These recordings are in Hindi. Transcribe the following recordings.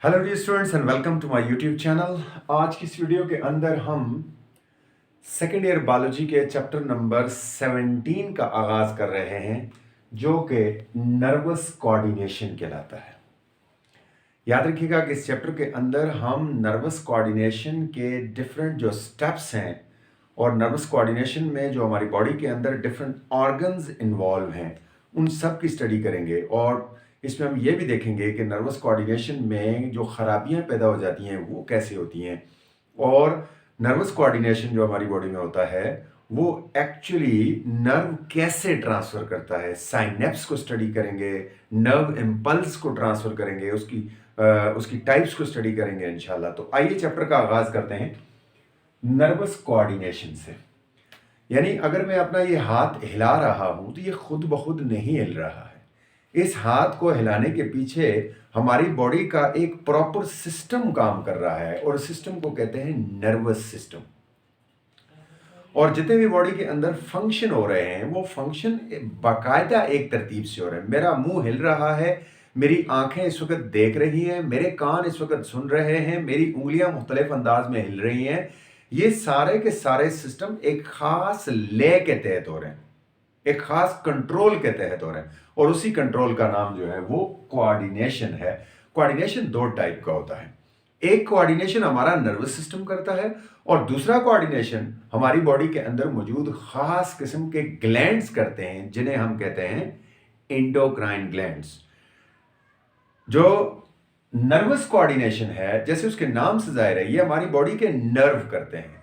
Hello dear students and welcome to my YouTube channel. आज की इस वीडियो के अंदर हम सेकेंड ईयर बायोलॉजी के चैप्टर नंबर 17 का आगाज कर रहे हैं, जो कि नर्वस कोऑर्डिनेशन कहलाता है। याद रखिएगा कि इस चैप्टर के अंदर हम नर्वस कोऑर्डिनेशन के डिफरेंट जो स्टेप्स हैं और नर्वस कोऑर्डिनेशन में जो हमारी बॉडी के अंदर डिफरेंट ऑर्गन्स इन्वॉल्व हैं उन सब की स्टडी करेंगे। और इसमें हम ये भी देखेंगे कि नर्वस कोऑर्डिनेशन में जो खराबियां पैदा हो जाती हैं वो कैसे होती हैं, और नर्वस कोऑर्डिनेशन जो हमारी बॉडी में होता है वो एक्चुअली नर्व कैसे ट्रांसफ़र करता है। साइनेप्स को स्टडी करेंगे, नर्व इम्पल्स को ट्रांसफ़र करेंगे, उसकी टाइप्स को स्टडी करेंगे इंशाल्लाह। तो आइए चैप्टर का आगाज़ करते हैं नर्वस कोऑर्डिनेशन से। यानी अगर मैं अपना ये हाथ हिला रहा हूं तो ये खुद ब खुद नहीं हिल रहा है। इस हाथ को हिलाने के पीछे हमारी बॉडी का एक प्रॉपर सिस्टम काम कर रहा है और सिस्टम को कहते हैं नर्वस सिस्टम। और जितने भी बॉडी के अंदर फंक्शन हो रहे हैं वो फंक्शन बाकायदा एक तरतीब से हो रहे हैं। मेरा मुंह हिल रहा है, मेरी आंखें इस वक्त देख रही हैं, मेरे कान इस वक्त सुन रहे हैं, मेरी उंगलियां मुख्तलिफ अंदाज में हिल रही हैं। ये सारे के सारे सिस्टम एक खास लय के तहत हो रहे हैं, एक खास कंट्रोल के तहत हो रहे हैं, और उसी कंट्रोल का नाम जो है वो कोऑर्डिनेशन है। कोऑर्डिनेशन दो टाइप का होता है। एक कोऑर्डिनेशन हमारा नर्वस सिस्टम करता है और दूसरा कोऑर्डिनेशन हमारी बॉडी के अंदर मौजूद खास किस्म के ग्लैंड्स करते हैं, जिन्हें हम कहते हैं एंडोक्राइन ग्लैंड्स। जो नर्वस कोऑर्डिनेशन है, जैसे उसके नाम से जाहिर है, ये हमारी बॉडी के नर्व करते हैं।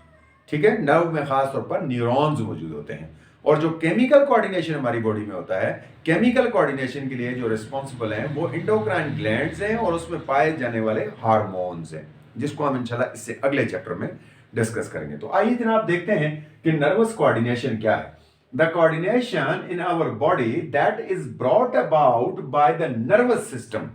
ठीक है, नर्व में खास तौर पर न्यूरॉन्स मौजूद होते हैं। और जो केमिकल कोऑर्डिनेशन हमारी बॉडी में होता है, केमिकल कोऑर्डिनेशन के लिए जो रिस्पॉन्सिबल हैं वो एंडोक्राइन ग्लैंड्स हैं और उसमें पाए जाने वाले हार्मोन्स हैं, जिसको हम इंशाल्लाह इससे अगले चैप्टर में डिस्कस करेंगे। तो आइए जनाब देखते हैं कि नर्वस कोऑर्डिनेशन क्या है। The coordination in our body that is brought about by the nervous system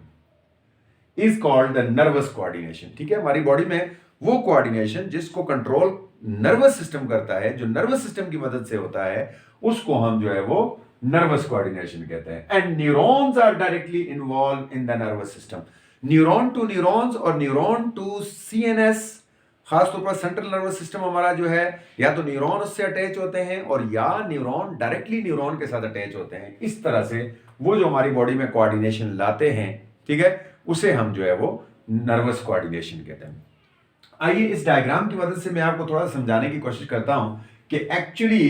is called the nervous coordination. ठीक है, हमारी बॉडी में वो कोऑर्डिनेशन जिसको कंट्रोल नर्वस सिस्टम करता है, जो नर्वस सिस्टम की मदद से होता है, उसको हम जो है वो नर्वस कोऑर्डिनेशन कहते हैं। And neurons are directly involved in the nervous system. Neuron to neurons और न्यूरॉन टू सीएनएस, खासतौर पर सेंट्रल नर्वस सिस्टम हमारा जो है, या तो न्यूरॉन उससे अटैच होते हैं और या न्यूरॉन डायरेक्टली न्यूरॉन के साथ अटैच होते हैं। इस तरह से वो जो हमारी बॉडी में कोऑर्डिनेशन लाते हैं, ठीक है, उसे हम जो है वो नर्वस कोऑर्डिनेशन कहते हैं। आइए इस डायग्राम की मदद से मैं आपको थोड़ा समझाने की कोशिश करता हूं कि एक्चुअली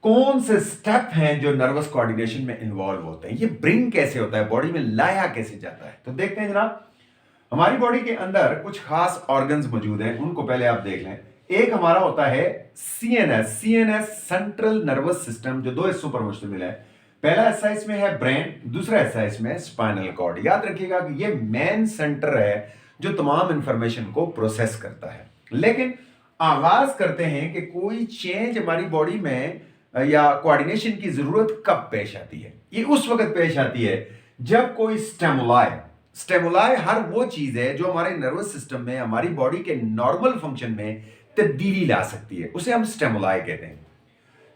कौन से स्टेप हैं जो नर्वस कोऑर्डिनेशन में इन्वॉल्व होते हैं। ये ब्रिंग कैसे होता है, बॉडी में लाया कैसे जाता है। तो देखते हैं जनाब, हमारी बॉडी के अंदर कुछ खास ऑर्गन्स मौजूद हैं, उनको पहले आप देख लें। एक हमारा होता है सीएनएस, सेंट्रल नर्वस सिस्टम, जो दो हिस्सों पर मुश्तमिल है। पहला हिस्सा इसमें है ब्रेन, दूसरा हिस्सा इसमें स्पाइनल कॉर्ड। याद रखिएगा कि ये मेन सेंटर है जो तमाम इंफॉर्मेशन को प्रोसेस करता है। लेकिन आगाज करते हैं कि कोई चेंज हमारी बॉडी में या कोऑर्डिनेशन की जरूरत कब पेश आती है। ये उस वक्त पेश आती है जब कोई स्टेमुलाई हर वो चीज है जो हमारे नर्वस सिस्टम में, हमारी बॉडी के नॉर्मल फंक्शन में तब्दीली ला सकती है, उसे हम स्टेमुलाई कहते हैं।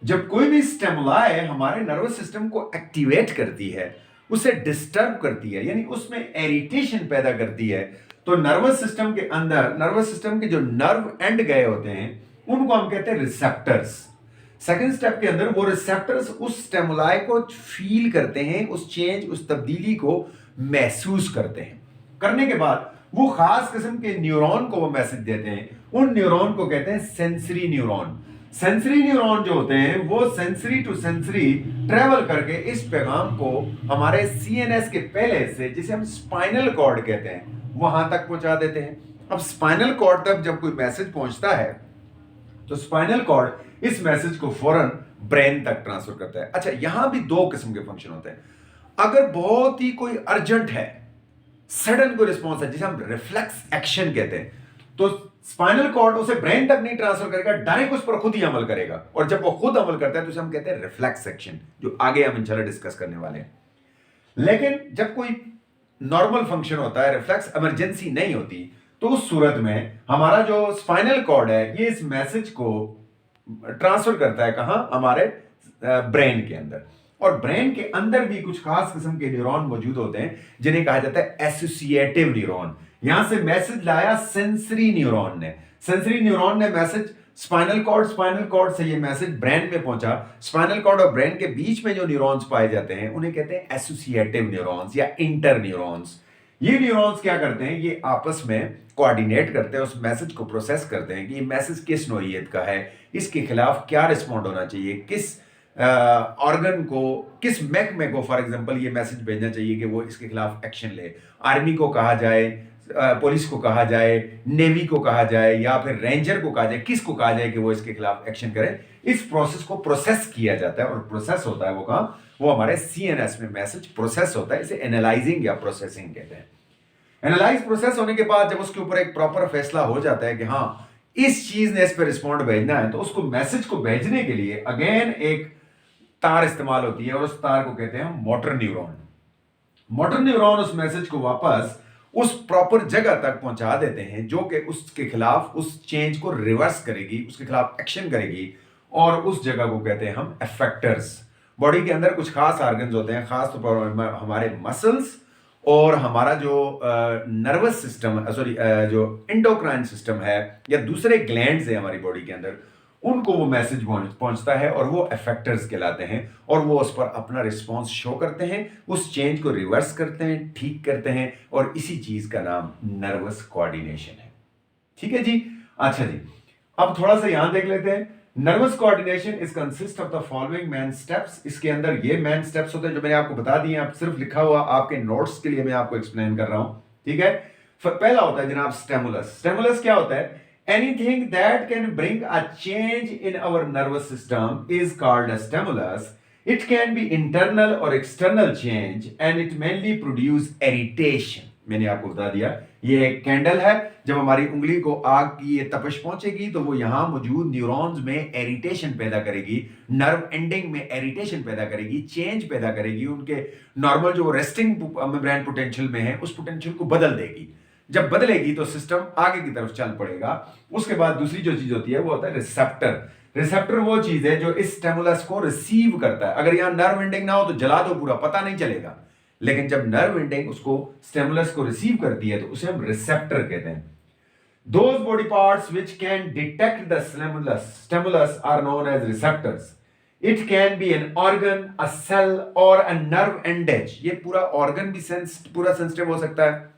जब कोई भी स्टेमुलाई हमारे नर्वस सिस्टम को एक्टिवेट करती है, उसे डिस्टर्ब करती है, यानी उसमें इरिटेशन पैदा करती है, तो नर्वस सिस्टम के अंदर, नर्वस सिस्टम के जो नर्व एंड गए होते हैं उनको हम कहते हैं रिसेप्टर्स। सेकंड स्टेप के अंदर वो रिसेप्टर्स उस स्टेमुलाई को फील करते हैं, उस चेंज, उस तब्दीली को महसूस करते हैं। करने के बाद वो खास किस्म के न्यूरॉन को वो मैसेज देते हैं। उन न्यूरॉन को कहते हैं सेंसरी न्यूरॉन। सेंसरी न्यूरॉन जो होते हैं वो सेंसरी टू सेंसरी ट्रेवल करके इस पैगाम को हमारे सीएनएस के पहले से, जिसे हम स्पाइनल कॉर्ड कहते हैं, वहां तक पहुंचा देते हैं। अब स्पाइनल कॉर्ड तक जब कोई मैसेज पहुंचता है तो स्पाइनल कॉर्ड इस मैसेज को फौरन ब्रेन तक ट्रांसफर करता है। अच्छा, यहां भी दो किस्म के फंक्शन होते हैं। अगर बहुत ही कोई अर्जेंट है, सडन कोई रिस्पॉन्स है, जिसे हम रिफ्लेक्स एक्शन कहते हैं, तो स्पाइनल कॉर्ड उसे ब्रेन तक नहीं ट्रांसफर करेगा, डायरेक्ट उस पर खुद ही अमल करेगा। और जब वो खुद अमल करता है तो उसे हम कहते हैं रिफ्लेक्स एक्शन, जो आगे हम इंशाल्लाह डिस्कस करने वाले हैं। लेकिन जब कोई नॉर्मल फंक्शन होता है, रिफ्लेक्स इमरजेंसी नहीं होती, तो उस सूरत में हमारा जो स्पाइनल कॉर्ड है ये इस मैसेज को ट्रांसफर करता है, कहां, हमारे ब्रेन के अंदर। और ब्रेन के अंदर भी कुछ खास किस्म के न्यूरॉन मौजूद होते हैं जिन्हें कहा जाता है एसोसिएटिव न्यूरॉन। यहां से मैसेज लाया सेंसरी न्यूरॉन ने। सेंसरी न्यूरॉन ने मैसेज स्पाइनल कॉर्ड से ये मैसेज ब्रेन में पहुंचा। स्पाइनल कॉर्ड और ब्रेन के बीच में जो न्यूरॉन्स पाए जाते हैं उन्हें कहते हैं एसोसिएटिव न्यूरॉन्स या इंटर न्यूरॉन्स। ये न्यूरॉन्स क्या करते हैं, ये आपस में कोऑर्डिनेट करते हैं, उस मैसेज को प्रोसेस करते हैं कि ये मैसेज किस नोयत का है, इसके खिलाफ क्या रिस्पॉन्ड होना चाहिए, किस ऑर्गन को, किस महकमे को फॉर एग्जांपल ये मैसेज भेजना चाहिए कि वो इसके खिलाफ एक्शन ले। आर्मी को कहा जाए, पुलिस को कहा जाए, नेवी को कहा जाए या फिर रेंजर को कहा जाए, किसको कहा जाए कि वो इसके खिलाफ एक्शन करे। इस प्रोसेस को प्रोसेस किया जाता है और प्रोसेस होता है वो कहाँ, वो हमारे सीएनएस में मैसेज प्रोसेस होता है। इसे एनालाइजिंग या प्रोसेसिंग कहते हैं। एनालाइज प्रोसेस होने के बाद जब उसके ऊपर एक प्रॉपर फैसला हो जाता है कि हाँ इस चीज ने इस पर रिस्पॉन्ड भेजना है, तो उसको मैसेज को भेजने के लिए अगेन एक तार इस्तेमाल होती है और उस तार को कहते हैं हम मोटर न्यूरॉन। मोटर न्यूरॉन उस मैसेज को वापस उस प्रॉपर जगह तक पहुंचा देते हैं जो कि उसके खिलाफ उस चेंज को रिवर्स करेगी, उसके खिलाफ एक्शन करेगी, और उस जगह को कहते हैं हम एफेक्टर्स। बॉडी के अंदर कुछ खास ऑर्गन्स होते हैं, खास तौर पर हमारे मसल्स और हमारा जो नर्वस सिस्टम, सॉरी जो एंडोक्राइन सिस्टम है या दूसरे ग्लैंड्स है हमारी बॉडी के अंदर, उनको वो मैसेज पहुंचता है और वो एफेक्टर्स कहलाते हैं और वो उस पर अपना रिस्पॉन्स शो करते हैं, उस चेंज को रिवर्स करते हैं, ठीक करते हैं, और इसी चीज का नाम नर्वस कोऑर्डिनेशन है। ठीक है जी। अच्छा जी, अब थोड़ा सा यहां देख लेते हैं। Nervous coordination is consist of the following man steps. इसके अंदर ये मैन स्टेप्स होते हैं जो मैंने आपको बता दिए, आप सिर्फ लिखा हुआ आपके नोट्स के लिए मैं आपको एक्सप्लेन कर रहा हूं। ठीक है। पहला होता है जनाब स्टिमुलस। स्टिमुलस क्या होता है? Anything that can bring a change in our nervous system is called a stimulus. It can be internal or external change and it mainly produce irritation. मैंने आपको बता दिया, ये एक कैंडल है, जब हमारी उंगली को आग की ये तपश पहुंचेगी तो वो यहां मौजूद न्यूरॉन्स में इरिटेशन पैदा करेगी, नर्व एंडिंग में इरिटेशन पैदा करेगी, चेंज पैदा करेगी, उनके नॉर्मल जो रेस्टिंग मेम्ब्रेन पोटेंशियल में है उस पोटेंशियल को बदल देगी। जब बदलेगी तो सिस्टम आगे की तरफ चल पड़ेगा। उसके बाद दूसरी जो चीज होती है वो होता है रिसेप्टर। रिसेप्टर वो चीज है जो इस स्टिमुलस को रिसीव करता है। अगर यहां नर्व एंडिंग ना हो तो जला दो पूरा, पता नहीं चलेगा, लेकिन जब नर्व एंडिंग उसको स्टिमुलस को रिसीव करती है तो उसे हम रिसेप्टर कहते हैं। Those body parts which can detect the stimulus are known as receptors. It can be an organ, a cell or a nerve endage. ये पूरा ऑर्गन भी पूरा सेंसिटिव हो सकता है,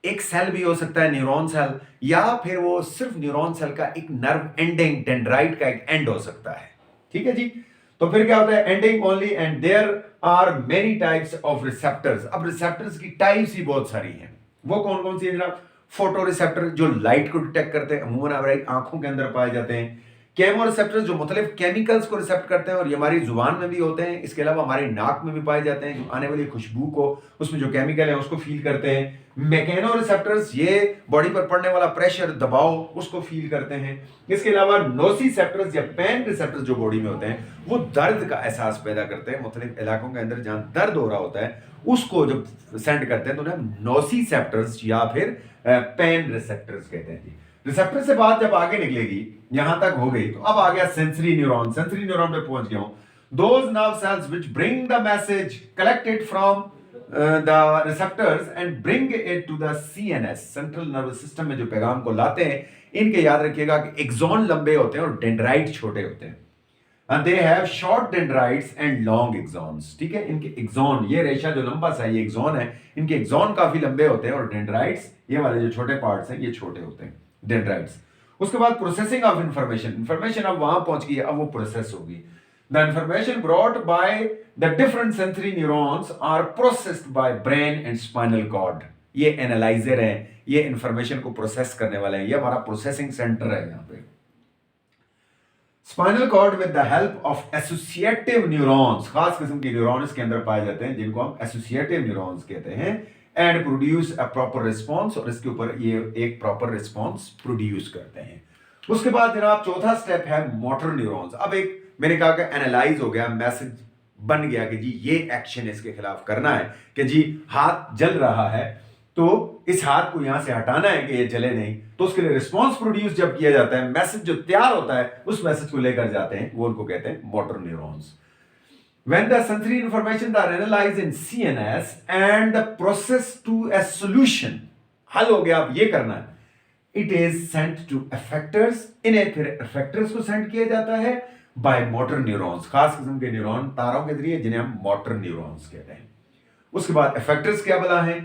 एक सेल भी हो सकता है न्यूरॉन सेल, या फिर वो सिर्फ न्यूरॉन सेल का एक नर्व एंडिंग, डेंड्राइट का एक एंड हो सकता है। ठीक है जी। तो फिर क्या होता है? Ending only, and there are many types of receptors. अब रिसेप्टर्स की टाइप्स ही बहुत सारी हैं। वो कौन कौन सी है जनाब? फोटो रिसेप्टर जो लाइट को डिटेक्ट करते हैं, अमूमन हमारी आंखों के अंदर पाए जाते हैं। केमो रिसेप्टर्स जो मुख्तलिफ केमिकल्स को रिसेप्ट करते हैं और ये हमारी जुबान में भी होते हैं। इसके अलावा हमारी नाक में भी पाए जाते हैं, जो आने वाली खुशबू को, उसमें जो केमिकल है उसको फील करते हैं। मैकेनो रिसेप्टर्स ये बॉडी पर पड़ने वाला प्रेशर, दबाव, उसको फील करते हैं। इसके अलावा नोसिसेप्टर्स या पेन रिसेप्टर्स जो बॉडी में होते हैं वो दर्द का एहसास पैदा करते हैं। मुख्तलिफ इलाकों के अंदर जहां दर्द हो रहा होता है उसको जब सेंड करते हैं तो उन्हें नोसिसेप्टर्स या फिर पेन रिसेप्टर्स कहते हैं जी। रिसेप्टर से बात जब आगे निकलेगी, यहां तक हो गई, तो अब आ गया सेंसरी न्यूरॉन। सेंसरी न्यूरॉन पे पहुंच गया हूं। Those nerve cells which bring the message collected from the receptors and bring it to the CNS, central nervous system में जो पैगाम को लाते हैं, इनके याद रखिएगा कि एक्सॉन लंबे होते हैं और डेंड्राइट छोटे होते हैं। And they have short dendrites and long axons. ठीक है, इनके एक्सॉन, ये रेशा जो लंबा सा ये एक्सॉन है, इनके एक्सॉन काफी लंबे होते हैं और डेंड्राइट्स, ये वाले जो छोटे पार्ट्स हैं, ये छोटे होते हैं, डेंड्राइट्स। उसके बाद प्रोसेसिंग ऑफ इंफॉर्मेशन। इंफॉर्मेशन अब वहां पहुंच गई है, अब वो प्रोसेस होगी। The information brought by the different sensory neurons are processed by brain and spinal cord. ये एनालाइजर है, ये इंफॉर्मेशन को प्रोसेस करने वाला है, ये हमारा प्रोसेसिंग सेंटर है यहाँ पे। Spinal cord with the help of associative neurons, खास किस्म के न्यूरॉन्स के अंदर पाए जाते हैं जिनको हम एसोसिएटिव न्यूरॉन्स कहते हैं, and produce a proper response, और इसके ऊपर ये एक प्रॉपर रिस्पॉन्स प्रोड्यूस करते हैं। उसके बाद जनाब चौथा स्टेप है मोटर न्यूरॉन्स। अब एक मैंने कहा कि एनालाइज हो गया, मैसेज बन गया कि जी ये एक्शन इसके खिलाफ करना है, कि जी हाथ जल रहा है तो इस हाथ को यहां से हटाना है कि ये जले नहीं, तो उसके लिए रिस्पॉन्स प्रोड्यूस जब किया जाता है, मैसेज जो तैयार होता है उस मैसेज को लेकर जाते हैं, वो उनको कहते हैं motor neurons. When the sensory information are analyzed in CNS and the process to a solution, हल हो गया, अब ये करना है, it is sent to effectors, इन्हें फिर effectors को send किया जाता है by motor neurons, खास किस्म के न्यूरॉन तारों के जरिए जिन्हें हम motor neurons कहते हैं। उसके बाद effectors क्या बोला है?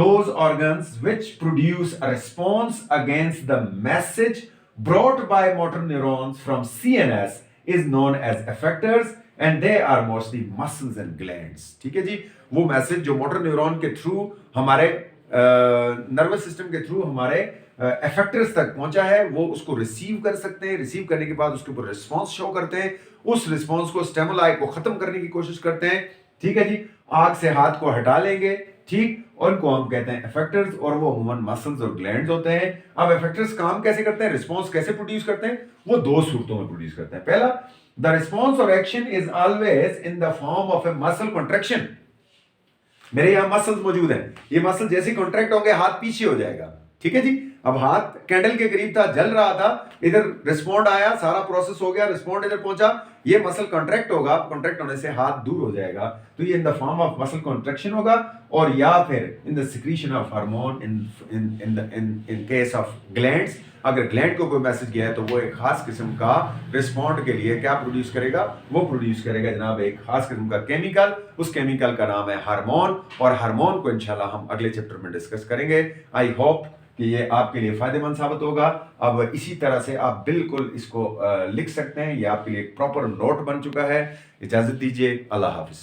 Those organs which produce a response against the message brought by motor neurons from CNS is known as effectors and they are mostly muscles and glands। ठीक है जी, वो मैसेज जो मोटर न्यूरॉन के थ्रू हमारे नर्वस सिस्टम के थ्रू हमारे एफेक्टर्स तक पहुंचा है, वो उसको रिसीव कर सकते हैं। रिसीव करने के बाद उसके ऊपर रिस्पॉन्स शो करते हैं, उस रिस्पॉन्स को स्टिमुलाई को खत्म करने की कोशिश करते हैं। ठीक है जी, आग से हाथ को हटा लेंगे, ठीक, उनको हम कहते हैं इफेक्टर्स और वो अमूमन मसल्स और ग्लैंड्स होते हैं। अब इफेक्टर्स काम कैसे करते हैं, रिस्पॉन्स कैसे प्रोड्यूस करते हैं? वो दो सूरतों में प्रोड्यूस करते हैं। पहला, द रिस्पॉन्स और action is always in the form of A muscle contraction. मेरे यहां मसल्स मौजूद हैं, ये मसल जैसे कॉन्ट्रैक्ट होंगे हाथ पीछे हो जाएगा। ठीक है जी, अब हाथ कैंडल के करीब था, जल रहा था, इधर रिस्पॉन्ड आया, सारा प्रोसेस हो गया, रिस्पॉन्ड इधर पहुंचा, ये मसल कॉन्ट्रैक्ट होगा, कॉन्ट्रैक्ट होने से हाथ दूर हो जाएगा, तो ये in the form of muscle contraction होगा, और या फिर in the secretion of hormone in case of glands. अगर ग्लैंड को कोई मैसेज गया है तो वो एक खास किस्म का रिस्पॉन्ड के लिए क्या प्रोड्यूस करेगा? वो प्रोड्यूस करेगा जनाब एक खास किस्म का केमिकल, उस केमिकल का नाम है हार्मोन, और हार्मोन को इंशाल्लाह हम अगले चैप्टर में डिस्कस करेंगे। आई होप कि ये आपके लिए फायदेमंद साबित होगा। अब इसी तरह से आप बिल्कुल इसको लिख सकते हैं, ये आपके लिए एक प्रॉपर नोट बन चुका है। इजाजत दीजिए, अल्लाह हाफिज।